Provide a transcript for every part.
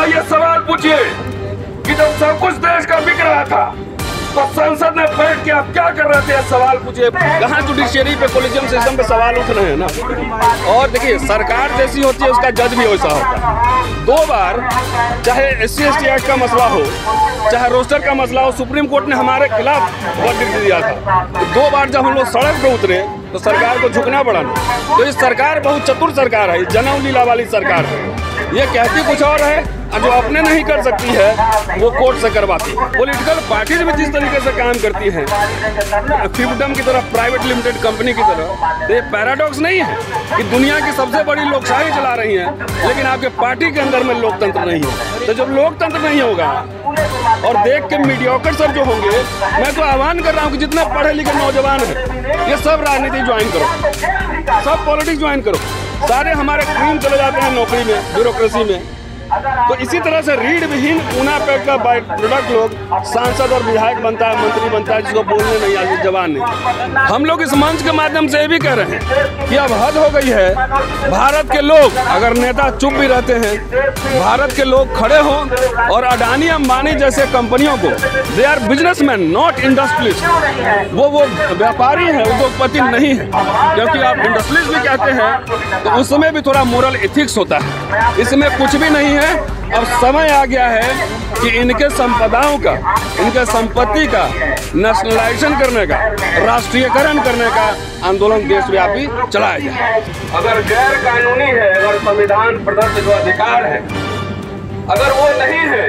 उनसे ये सवाल पूछिए कि जब सब कुछ देश का बिक रहा था तो संसद में बैठ के आप क्या कर रहे थे? सवाल पूछिए। कहाँ जुडिशियरी पे, कोलिजियम सिस्टम पे सवाल उठ रहे हैं ना। और देखिए, सरकार जैसी होती है उसका जज भी वैसा होता है। 2 बार चाहे SC/ST एक्ट का मसला हो, चाहे रोस्टर का मसला हो, सुप्रीम कोर्ट ने हमारे खिलाफ वर्डिक्ट दिया था। तो 2 बार जब हम लोग सड़क पे उतरे तो सरकार को झुकना पड़ा ना। तो इस सरकार बहुत चतुर सरकार है, जनम लीला वाली सरकार है। ये कहती कुछ और है और जो अपने नहीं कर सकती है वो कोर्ट से करवाती है। पॉलिटिकल पार्टीज भी जिस तरीके से काम करती हैं, फिफ्टम की तरह, प्राइवेट लिमिटेड कंपनी की तरह, तो ये पैराडॉक्स नहीं है कि दुनिया की सबसे बड़ी लोकशाही चला रही हैं लेकिन आपके पार्टी के अंदर में लोकतंत्र नहीं है। तो जब लोकतंत्र नहीं होगा और देख के मीडियोकर सब जो होंगे, मैं तो आह्वान कर रहा हूँ कि जितने पढ़े लिखे नौजवान हैं ये सब राजनीति ज्वाइन करो, सब पॉलिटिक्स ज्वाइन करो। सारे हमारे ड्रीम चले जाते हैं नौकरी में, ब्यूरोक्रेसी में। तो इसी तरह से रीढ़ विहीन ऊना पैक का बाई प्रोडक्ट लोग सांसद और विधायक बनता है, मंत्री बनता है, जिसको बोलने नहीं आती, जवान नहीं। हम लोग इस मंच के माध्यम से ये भी कह रहे हैं कि अब हद हो गई है। भारत के लोग, अगर नेता चुप भी रहते हैं, भारत के लोग खड़े हों और अडानी अंबानी जैसे कंपनियों को, they are businessman not industrialist, वो व्यापारी हैं, उद्योगपति नहीं है। क्योंकि आप इंडस्ट्रियलिस्ट भी कहते हैं तो उसमें भी थोड़ा मोरल एथिक्स होता है, इसमें कुछ भी नहीं है। अब समय आ गया है कि इनके संपदाओं का, इनके संपत्ति का नेशनलाइजेशन करने का, राष्ट्रीयकरण करने का आंदोलन देशव्यापी चलाया जाए। अगर गैर कानूनी है, अगर संविधान प्रदत्त जो अधिकार है अगर वो नहीं है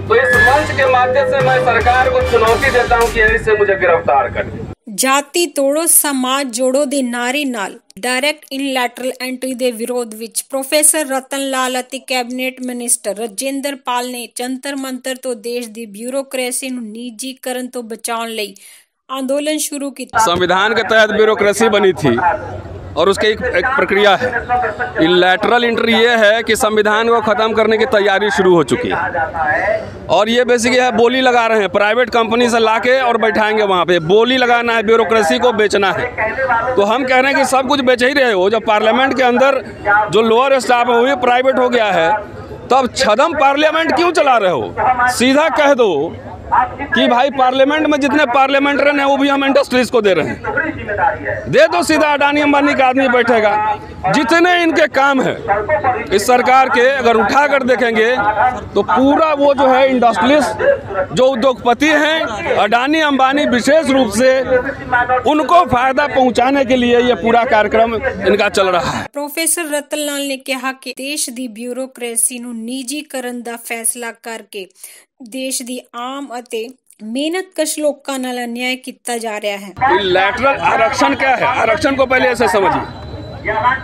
तो इस मंच के माध्यम से मैं सरकार को चुनौती देता हूँ कि इससे मुझे गिरफ्तार कर। ਜਾਤੀ ਤੋੜੋ ਸਮਾਜ ਜੋੜੋ ਦੇ ਨਾਰੇ ਨਾਲ ਡਾਇਰੈਕਟ ਇਨਲੈਟਰਲ ਐਂਟਰੀ ਦੇ ਵਿਰੋਧ ਵਿੱਚ ਪ੍ਰੋਫੈਸਰ ਰਤਨ ਲਾਲ ਅਤੇ ਕੈਬਨਿਟ ਮਿਨਿਸਟਰ ਰਜਿੰਦਰ ਪਾਲ ਨੇ ਜੰਤਰ ਮੰਤਰ ਤੋਂ ਦੇਸ਼ ਦੀ ਬਿਊਰੋਕ੍ਰੇਸੀ ਨੂੰ ਨਿੱਜੀਕਰਨ ਤੋਂ ਬਚਾਉਣ ਲਈ आंदोलन शुरू किया। संविधान के तहत ब्यूरोक्रेसी बनी थी और उसकी एक प्रक्रिया है। इलेटरल एंट्री ये है कि संविधान को ख़त्म करने की तैयारी शुरू हो चुकी है और ये बेसिकली है बोली लगा रहे हैं, प्राइवेट कंपनी से लाके और बैठाएंगे वहाँ पे। बोली लगाना है, ब्यूरोक्रेसी को बेचना है। तो हम कह रहे हैं कि सब कुछ बेच ही रहे हो। जब पार्लियामेंट के अंदर जो लोअर स्टाफ है वो भी प्राइवेट हो गया है, तब छदम पार्लियामेंट क्यों चला रहे हो? सीधा कह दो कि भाई पार्लियामेंट में जितने पार्लियामेंटेरियन हैं वो भी हम इंडस्ट्रीज को दे रहे हैं। दे दो, सीधा अडानी अंबानी का आदमी बैठेगा। जितने इनके काम है इस सरकार के, अगर उठा कर देखेंगे तो पूरा वो जो है इंडस्ट्रियलिस्ट जो उद्योगपति हैं, अडानी अंबानी विशेष रूप से उनको फायदा पहुंचाने के लिए ये पूरा कार्यक्रम इनका चल रहा है। प्रोफेसर रतन लाल ने कहा कि देश ਦੀ ਬਿਊਰੋਕ੍ਰੇਸੀ ਨੂੰ ਨਿੱਜੀਕਰਨ ਦਾ फैसला करके देश ਦੀ आम ਅਤੇ मेहनतकश लोगों ਨਾਲ अन्याय किया जा रहा है। लैटरल आरक्षण क्या है? आरक्षण को पहले ऐसे समझिए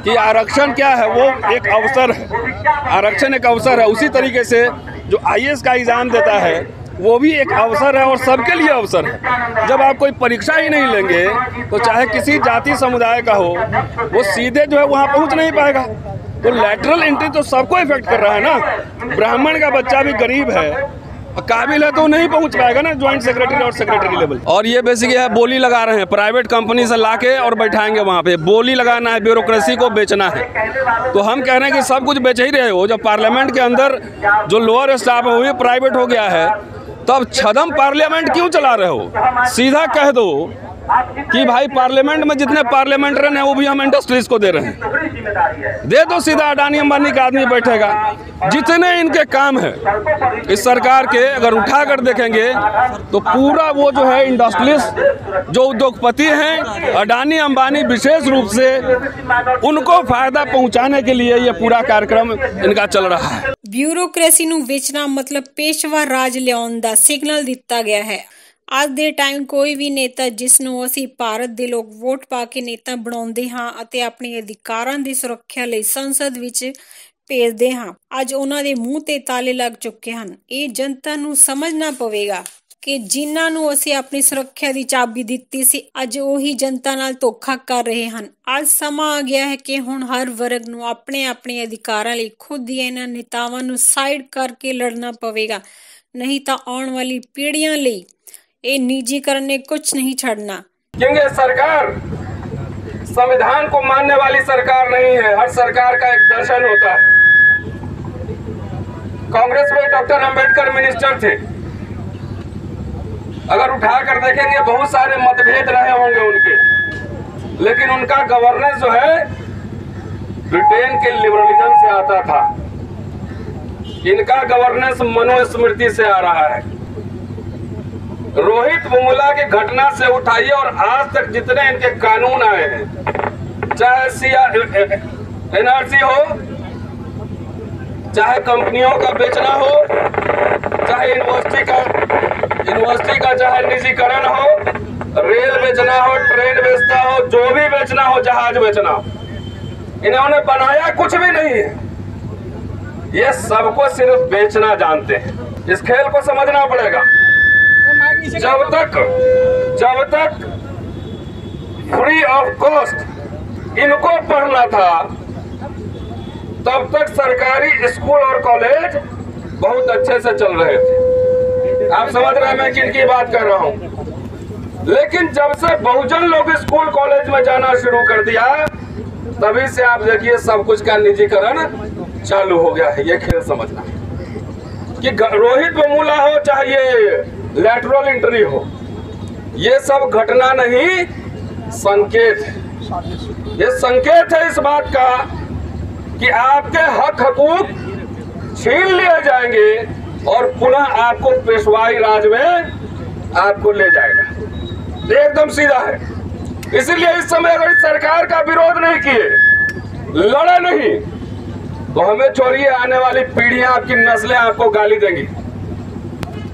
कि आरक्षण क्या है। वो एक अवसर है, आरक्षण एक अवसर है। उसी तरीके से जो IAS का एग्जाम देता है वो भी एक अवसर है और सबके लिए अवसर है। जब आप कोई परीक्षा ही नहीं लेंगे तो चाहे किसी जाति समुदाय का हो, वो सीधे जो है वहाँ पहुँच नहीं पाएगा। तो लैटरल एंट्री तो सबको इफेक्ट कर रहा है ना। ब्राह्मण का बच्चा भी गरीब है, काबिल है, तो नहीं पहुंच पाएगा ना ज्वाइंट सेक्रेटरी और सेक्रेटरी लेवल। और ये बेसिकली है बोली लगा रहे हैं, प्राइवेट कंपनी से लाके और बैठाएंगे वहाँ पे। बोली लगाना है, ब्यूरोक्रेसी को बेचना है। तो हम कह रहे हैं कि सब कुछ बेच ही रहे हो। जब पार्लियामेंट के अंदर जो लोअर स्टाफ है वो भी प्राइवेट हो गया है, तब छदम पार्लियामेंट क्यों चला रहे हो? सीधा कह दो कि भाई पार्लियामेंट में जितने पार्लियामेंटेरियन हैं वो भी हम इंडस्ट्रीज को दे रहे हैं। दे दो, सीधा अडानी अंबानी का आदमी बैठेगा। जितने इनके काम है इस सरकार के, अगर उठा कर देखेंगे तो पूरा वो जो है इंडस्ट्रियलिस्ट जो उद्योगपति हैं, अडानी अंबानी विशेष रूप से उनको फायदा पहुंचाने के लिए ये पूरा कार्यक्रम इनका चल रहा है। ब्यूरोक्रेसी ਨੂੰ ਵੇਚਣਾ ਮਤਲਬ ਪੇਸ਼ਵਾ ਰਾਜ ਲਿਆਉਣ ਦਾ ਸਿਗਨਲ ਦਿੱਤਾ ਗਿਆ ਹੈ। ਅੱਜ ਦੇ ਟਾਈਮ ਕੋਈ ਵੀ ਨੇਤਾ ਜਿਸ ਨੂੰ ਅਸੀਂ ਭਾਰਤ ਦੇ ਲੋਕ ਵੋਟ ਪਾ ਕੇ ਨੇਤਾ ਬਣਾਉਂਦੇ ਹਾਂ ਅਤੇ ਆਪਣੇ ਅਧਿਕਾਰਾਂ ਦੀ ਸੁਰੱਖਿਆ ਲਈ ਸੰਸਦ ਵਿੱਚ ਭੇਜਦੇ ਹਾਂ, ਅੱਜ ਉਹਨਾਂ ਦੇ ਮੂੰਹ ਤੇ ਤਾਲੇ ਲੱਗ ਚੁੱਕੇ ਹਨ। ਇਹ ਜਨਤਾ ਨੂੰ ਸਮਝਣਾ ਪਵੇਗਾ ਕਿ ਜਿਨ੍ਹਾਂ ਨੂੰ ਅਸੀਂ ਆਪਣੀ ਸੁਰੱਖਿਆ ਦੀ ਚਾਬੀ ਦਿੱਤੀ ਸੀ, ਅੱਜ ਉਹੀ ਜਨਤਾ ਨਾਲ ਧੋਖਾ ਕਰ ਰਹੇ ਹਨ। ਅੱਜ ਸਮਾਂ ਆ ਗਿਆ ਹੈ ਕਿ ਹੁਣ ਹਰ ਵਰਗ ਨੂੰ ਆਪਣੇ ਆਪਣੇ ਅਧਿਕਾਰਾਂ ਲਈ ਖੁਦ ਹੀ ਇਹਨਾਂ ਨੇਤਾਵਾਂ ਨੂੰ ਸਾਈਡ ਕਰਕੇ ਲੜਨਾ ਪਵੇਗਾ, ਨਹੀਂ ਤਾਂ ਆਉਣ ਵਾਲੀ ਪੀੜ੍ਹੀਆਂ ਲਈ ये निजीकरण ने कुछ नहीं छोड़ना। क्योंकि सरकार संविधान को मानने वाली सरकार नहीं है। हर सरकार का एक दर्शन होता है। कांग्रेस में डॉक्टर अंबेडकर मिनिस्टर थे। अगर उठाकर देखेंगे बहुत सारे मतभेद रहे होंगे उनके, लेकिन उनका गवर्नेंस जो है ब्रिटेन के लिबरलिज्म से आता था। इनका गवर्नेंस मनुस्मृति से आ रहा है। रोहित वेमुला की घटना से उठाइए और आज तक जितने इनके कानून आए हैं, चाहे एनआरसी हो, चाहे कंपनियों का बेचना हो, चाहे यूनिवर्सिटी का चाहे निजीकरण हो, रेल बेचना हो, ट्रेन बेचना हो, जो भी बेचना हो, जहाज बेचना हो, इन्होंने बनाया कुछ भी नहीं है। ये सबको सिर्फ बेचना जानते हैं। इस खेल को समझना पड़ेगा। जब तक फ्री ऑफ कॉस्ट इनको पढ़ना था, तब तक सरकारी स्कूल और कॉलेज बहुत अच्छे से चल रहे थे। आप समझ रहे हैं मैं किनकी बात कर रहा हूं। लेकिन जब से बहुजन लोग स्कूल कॉलेज में जाना शुरू कर दिया, तभी से आप देखिए सब कुछ का निजीकरण चालू हो गया है। ये खेल समझना कि रोहित वेमुला हो चाहे ये लैटरल एंट्री हो, ये सब घटना नहीं, संकेत है। ये संकेत है इस बात का कि आपके हक हकूक छीन लिए जाएंगे और पुनः आपको पेशवाई राज में आपको ले जाएगा। एकदम सीधा है। इसीलिए इस समय अगर सरकार का विरोध नहीं किए, लड़े नहीं, तो हमें छोड़िए, आने वाली पीढ़ियां, आपकी नस्लें आपको गाली देंगी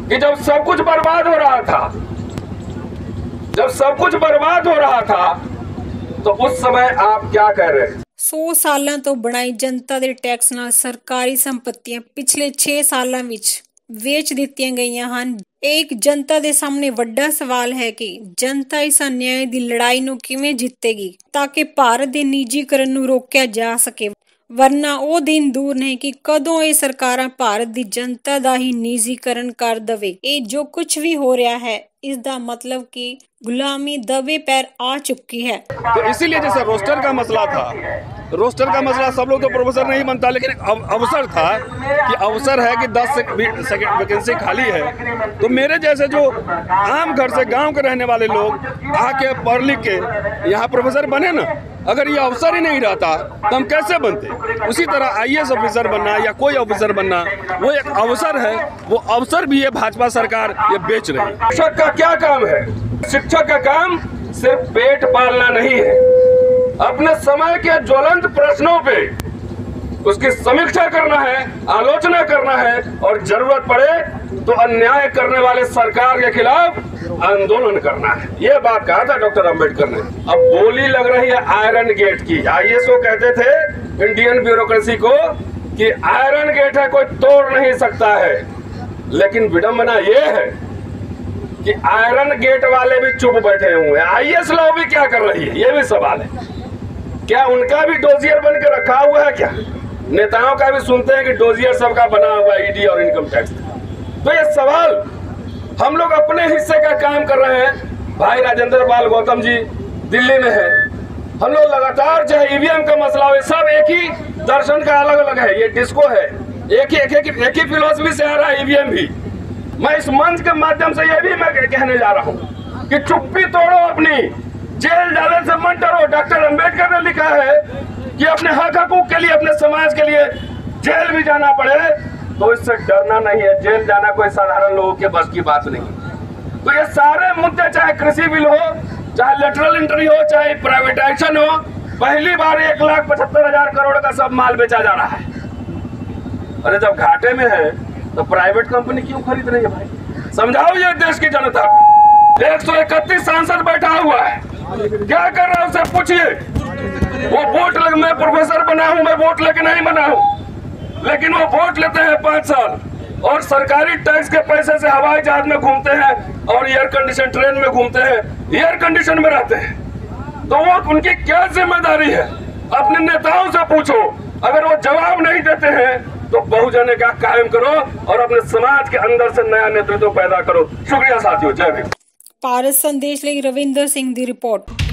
कि जब सब कुछ बर्बाद हो रहा था, तो उस समय आप क्या कह रहे हैं। 100 ਸਾਲਾਂ ਤੋਂ ਬਣਾਈ ਜਨਤਾ ਦੇ ਟੈਕਸ ਨਾਲ ਸਰਕਾਰੀ ਸੰਪਤੀਆਂ ਪਿਛਲੇ 6 ਸਾਲਾਂ ਵਿੱਚ ਵੇਚ ਦਿੱਤੀਆਂ ਗਈਆਂ ਹਨ। ਇੱਕ ਜਨਤਾ ਦੇ ਸਾਹਮਣੇ ਵੱਡਾ ਸਵਾਲ ਹੈ ਕਿ ਜਨਤਾ ਇਸ ਅਨਿਆਏ ਦੀ ਲੜਾਈ ਨੂੰ ਕਿਵੇਂ ਜਿੱਤੇਗੀ ਤਾਂ ਕਿ ਭਾਰਤ ਦੇ ਨਿੱਜੀਕਰਨ ਨੂੰ ਰੋਕਿਆ ਜਾ ਸਕੇ। ਵਰਨਾ ਉਹ ਦਿਨ ਦੂਰ ਨਹੀਂ ਕਿ ਕਦੋਂ ਇਹ ਸਰਕਾਰਾਂ ਭਾਰਤ ਦੀ ਜਨਤਾ ਦਾ ਹੀ ਨਿੱਜੀਕਰਨ ਕਰ ਦਵੇ। ਇਹ ਜੋ ਕੁਝ ਵੀ ਹੋ ਰਿਹਾ है इसका मतलब कि गुलामी दबे पैर आ चुकी है। तो इसीलिए जैसे रोस्टर का मसला था, रोस्टर का मसला सब लोग तो प्रोफेसर नहीं बनता, लेकिन अवसर था कि अवसर है कि 10 वैकेंसी खाली है, तो मेरे जैसे जो आम घर से गांव के रहने वाले लोग आके पढ़ लिख के यहाँ प्रोफेसर बने ना। अगर ये अवसर ही नहीं रहता तो हम कैसे बनते। उसी तरह IAS ऑफिसर बनना या कोई ऑफिसर बनना वो एक अवसर है। वो अवसर भी ये भाजपा सरकार ये बेच रही है। शिक्षक का क्या काम है? शिक्षक का काम सिर्फ पेट पालना नहीं है, अपने समय के ज्वलंत प्रश्नों पे उसकी समीक्षा करना है, आलोचना करना है और जरूरत पड़े तो अन्याय करने वाले सरकार के खिलाफ आंदोलन करना है। ये बात कहा था डॉक्टर अंबेडकर ने। अब बोली लग रही है आयरन गेट की। ISO कहते थे इंडियन ब्यूरोक्रेसी को कि आयरन गेट है, कोई तोड़ नहीं सकता है। लेकिन विडंबना ये है कि आयरन गेट वाले भी चुप बैठे हुए हैं। IAS लॉ भी क्या कर रही है, ये भी सवाल है। क्या उनका भी डोजियर बन के रखा हुआ है? क्या नेताओं का भी सुनते हैं कि डोजियर सबका बना हुआ है, ED और इनकम टैक्स। तो ये सवाल हम लोग अपने हिस्से का काम कर रहे हैं। भाई राजेंद्र पाल गौतम जी दिल्ली में है, हम लोग लगातार चाहे EVM का मसला हो, सब एक ही दर्शन का अलग अलग है। ये डिस्को है, एक ही फिलोसफी से आ रहा है EVM भी। मैं इस मंच के माध्यम से ये भी मैं कहने जा रहा हूँ कि चुप्पी तोड़ो अपनी, जेल जाने से मन डरो। डॉक्टर अंबेडकर ने लिखा है कि अपने हक हकूक के लिए, अपने समाज के लिए जेल भी जाना पड़े तो इससे डरना नहीं है। जेल जाना कोई साधारण लोगों के बस की बात नहीं। तो ये सारे मुद्दे, चाहे कृषि बिल हो, चाहे लेटरल एंट्री हो, चाहे प्राइवेटाइजेशन हो, पहली बार 1,75,000 करोड़ का सब माल बेचा जा रहा है। अरे जब घाटे में है तो प्राइवेट कंपनी क्यों खरीद रही है भाई? समझाओ ये देश की जनता। 131 सांसद बैठा हुआ है, क्या कर रहा है उसे पूछिए। वो वोट मैं प्रोफेसर बना हूं, मैं वोट लेके नहीं बना हूं, लेकिन वो वोट लेते हैं 5 साल और सरकारी टैक्स के पैसे से हवाई जहाज में घूमते हैं और एयर कंडीशन ट्रेन में घूमते हैं, एयर कंडीशन में रहते हैं। तो वो उनकी क्या जिम्मेदारी है? अपने नेताओं से पूछो। अगर वो जवाब नहीं देते हैं तो बहुजन का कायम करो और अपने समाज के अंदर से नया नेतृत्व पैदा करो। शुक्रिया साथियों, जय भीम। भारत संदेश ਲਈ रविंदर सिंह ਦੀ रिपोर्ट।